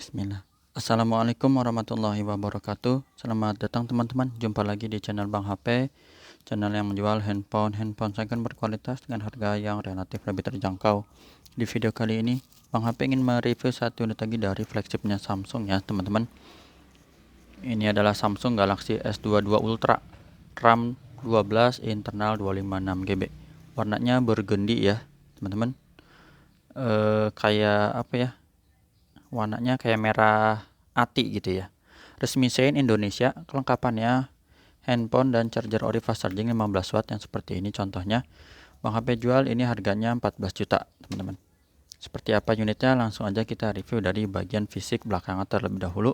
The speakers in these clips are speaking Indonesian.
Bismillah. Assalamualaikum warahmatullahi wabarakatuh. Selamat datang teman-teman. Jumpa lagi di channel Bang HP, channel yang menjual handphone second berkualitas dengan harga yang relatif lebih terjangkau. Di video kali ini, Bang HP ingin mereview satu unit lagi dari flagshipnya Samsung ya teman-teman. Ini adalah Samsung Galaxy S22 Ultra, RAM 12, internal 256 GB. Warnanya burgundy ya teman-teman. Kayak apa ya? Warnanya kayak merah ati gitu ya. Resmi Sein Indonesia. Kelengkapannya handphone dan charger ori fast charging 15 watt yang seperti ini contohnya. Bang HP jual ini harganya 14 juta teman-teman. Seperti apa unitnya, langsung aja kita review dari bagian fisik belakangnya terlebih dahulu.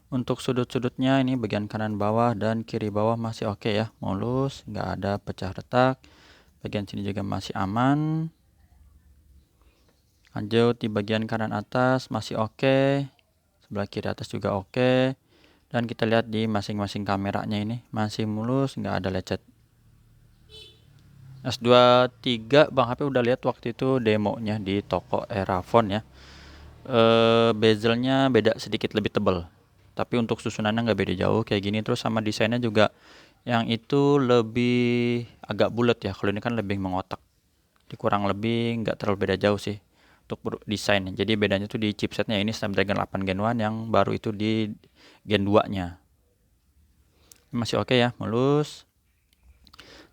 Untuk sudut-sudutnya ini bagian kanan bawah dan kiri bawah masih oke ya, mulus, nggak ada pecah retak. Bagian sini juga masih aman. Lanjut di bagian kanan atas masih oke, sebelah kiri atas juga oke, dan kita lihat di masing-masing kameranya ini masih mulus, nggak ada lecet. S23 Bang HP udah lihat waktu itu demonya di toko Erafon ya. Bezelnya beda sedikit lebih tebal, tapi untuk susunannya nggak beda jauh kayak gini. Terus sama desainnya juga yang itu lebih agak bulat ya, kalau ini kan lebih mengotak. Kurang lebih nggak terlalu beda jauh sih untuk desain. Jadi bedanya tuh di chipsetnya, ini Snapdragon 8 Gen 1, yang baru itu di Gen 2 nya. Masih oke ya, mulus.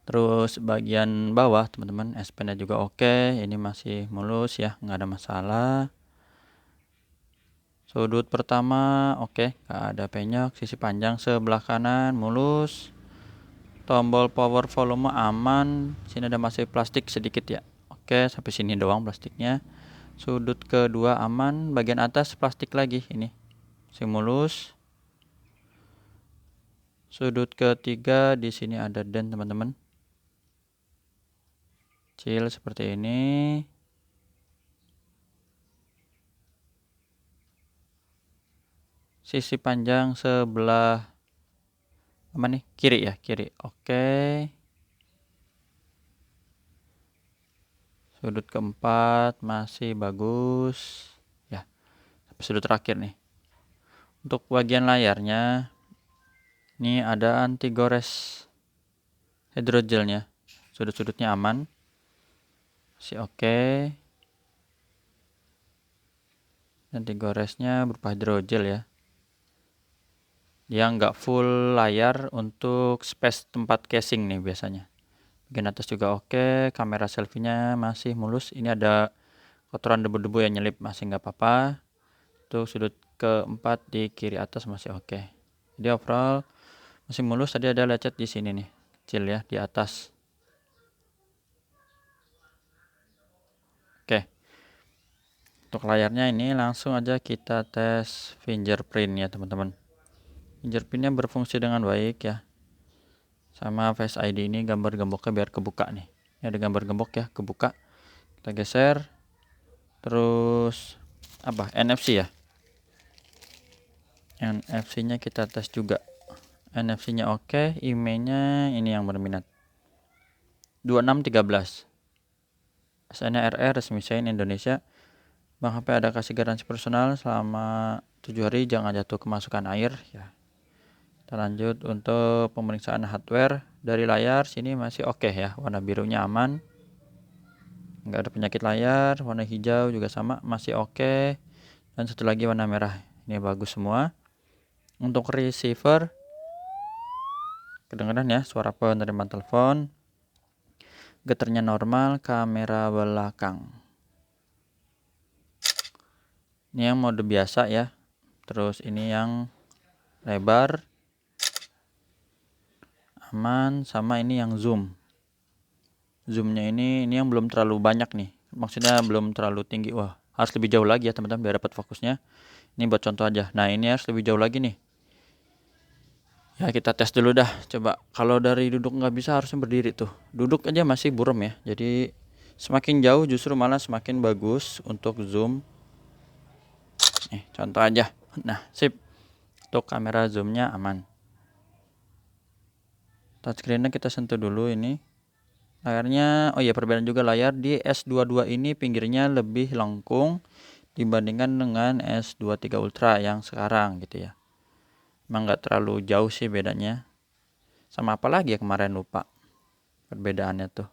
Terus bagian bawah teman-teman, S Pen nya juga oke, ini masih mulus ya, nggak ada masalah. Sudut pertama oke, nggak ada penyok. Sisi panjang sebelah kanan mulus. Tombol power volume aman. Sini ada masih plastik sedikit ya. Oke, sampai sini doang plastiknya. Sudut kedua aman, bagian atas plastik lagi ini. Masih mulus. Sudut ketiga di sini ada dent teman-teman. Kecil seperti ini. Sisi panjang sebelah apa nih? Kiri ya, kiri. Oke. Sudut keempat masih bagus. Ya, sampai sudut terakhir nih. Untuk bagian layarnya, ini ada anti gores hidrogelnya. Sudut-sudutnya aman. Masih oke. Anti goresnya berupa hidrogel ya. Dia nggak full layar untuk space tempat casing nih biasanya. Bagian atas juga oke. Kamera selfie-nya masih mulus. Ini ada kotoran debu-debu yang nyelip, masih nggak apa-apa. Untuk sudut keempat di kiri atas masih oke. Jadi overall masih mulus. Tadi ada lecet di sini nih, kecil ya, di atas. Oke. Untuk layarnya ini langsung aja kita tes fingerprint ya teman-teman. Fingerprintnya berfungsi dengan baik ya. Sama Face ID ini gambar gemboknya biar kebuka nih. Ini ada gambar gembok ya, kebuka. Kita geser. Terus apa? NFC ya. NFC-nya kita tes juga. NFC-nya oke, IMEI-nya ini yang berminat. 2613. SN-nya RR, resmi Sein Indonesia. Bang HP ada kasih garansi personal selama 7 hari, jangan jatuh kemasukan air ya. Kita lanjut untuk pemeriksaan hardware. Dari layar sini masih oke ya, warna birunya aman, nggak ada penyakit layar. Warna hijau juga sama, masih oke. Dan satu lagi warna merah, ini bagus semua. Untuk receiver, kedengaran ya suara penerimaan telepon. Getarnya normal. Kamera belakang ini yang mode biasa ya. Terus ini yang lebar, aman. Sama ini yang zoomnya ini yang belum terlalu banyak nih, maksudnya belum terlalu tinggi. Wah, harus lebih jauh lagi ya teman-teman biar dapat fokusnya. Ini buat contoh aja. Nah, ini harus lebih jauh lagi nih ya. Kita tes dulu dah, coba. Kalau dari duduk nggak bisa, harusnya berdiri tuh. Duduk aja masih buram ya, jadi semakin jauh justru malah semakin bagus untuk zoom. Contoh aja. Nah, sip. Untuk kamera zoomnya aman. Touchscreen-nya kita sentuh dulu ini. Layarnya, oh iya, perbedaan juga layar di S22 ini pinggirnya lebih lengkung, dibandingkan dengan S23 Ultra yang sekarang gitu ya. Emang nggak terlalu jauh sih bedanya. Sama apa lagi ya kemarin lupa perbedaannya tuh.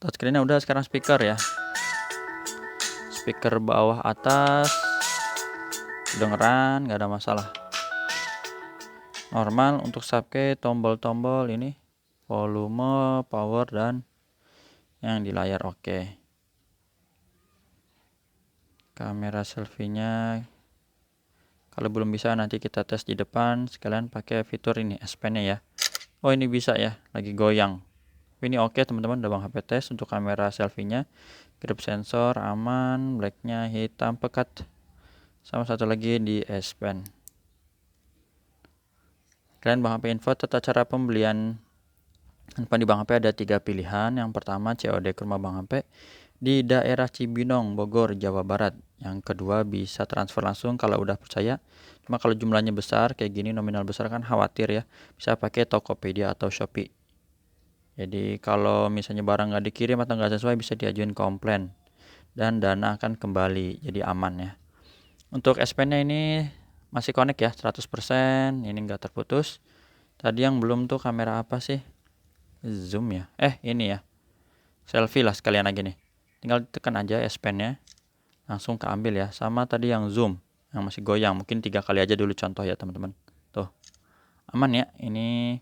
Touchscreen-nya udah, sekarang speaker ya. Speaker bawah atas kedengeran, nggak ada masalah. Normal. Untuk subkey tombol-tombol ini volume, power, dan yang di layar oke. Kamera selfie-nya kalau belum bisa nanti kita tes di depan sekalian pakai fitur ini S Pen-nya ya. Oh ini bisa ya, lagi goyang. Ini oke teman-teman, udah Bang HP tes untuk kamera selfie-nya. Grip sensor aman, black-nya hitam pekat. Sama satu lagi di S Pen. Kalian Bang HP info tata cara pembelian di Bang HP ada 3 pilihan. Yang pertama COD ke rumah Bang HP di daerah Cibinong, Bogor, Jawa Barat. Yang kedua bisa transfer langsung kalau udah percaya. Cuma kalau jumlahnya besar kayak gini, nominal besar kan khawatir ya. Bisa pakai Tokopedia atau Shopee. Jadi kalau misalnya barang nggak dikirim atau nggak sesuai bisa diajuin komplain. Dan dana akan kembali, jadi aman ya. Untuk S Pen-nya ini masih connect ya 100%, ini nggak terputus. Tadi yang belum tuh kamera apa sih? Zoom ya. Ini ya. Selfie lah sekalian aja nih. Tinggal tekan aja S Pen-nya. Langsung keambil ya. Sama tadi yang zoom, yang masih goyang. Mungkin 3 kali aja dulu contoh ya teman-teman. Tuh. Aman ya. Ini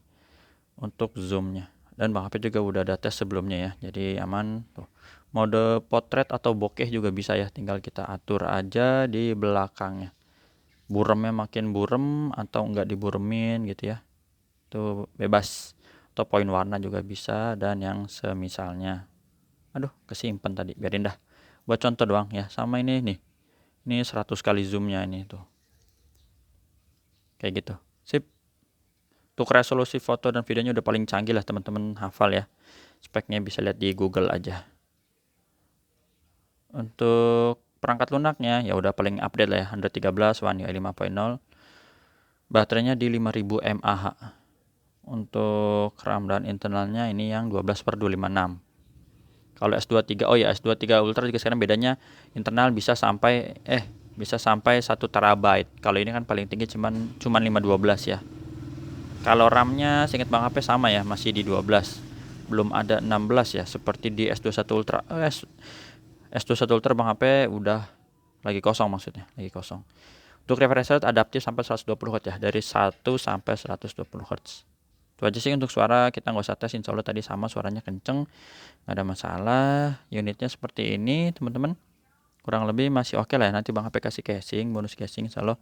untuk zoomnya. Dan Bang HP juga udah ada tes sebelumnya ya. Jadi aman. Tuh. Mode potret atau bokeh juga bisa ya. Tinggal kita atur aja di belakangnya. Buremnya makin burem atau enggak diburemin gitu ya. Itu bebas. Atau poin warna juga bisa dan yang semisalnya. Aduh, kesimpan tadi. Biarin dah. Buat contoh doang ya. Sama ini nih. Ini 100 kali zoomnya ini tuh. Kayak gitu. Sip. Untuk resolusi foto dan videonya udah paling canggih lah teman-teman, hafal ya. Speknya bisa lihat di Google aja. Untuk perangkat lunaknya ya udah paling update lah ya, Android 13 One UI 5.0. Baterainya di 5000 mAh. Untuk RAM dan internalnya ini yang 12/256. Kalau S23, oh ya S23 Ultra juga sekarang bedanya internal bisa sampai 1 terabyte. Kalau ini kan paling tinggi cuman 512 ya. Kalau RAM-nya seingat Bang HP sama ya, masih di 12. Belum ada 16 ya, seperti di S21 Ultra. S21 Ultra Bang HP udah lagi kosong maksudnya, lagi kosong. Untuk refresh rate adaptif sampai 120 Hz ya, dari 1 sampai 120 Hz. Itu aja sih untuk suara, kita nggak usah tes, insya Allah tadi sama suaranya kenceng, nggak ada masalah. Unitnya seperti ini teman-teman, kurang lebih masih oke lah ya. Nanti Bang HP kasih casing, bonus casing insya Allah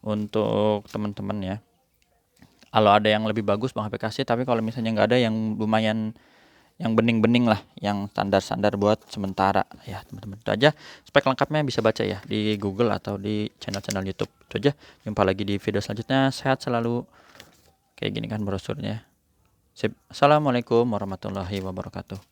untuk teman-teman ya. Kalau ada yang lebih bagus Bang HP kasih, tapi kalau misalnya nggak ada yang lumayan, yang bening-bening lah, yang standar-standar buat sementara ya teman-teman. Itu aja, spek lengkapnya bisa baca ya di Google atau di channel-channel YouTube. Itu aja, jumpa lagi di video selanjutnya. Sehat selalu. Kayak gini kan brosurnya. Sip. Assalamualaikum warahmatullahi wabarakatuh.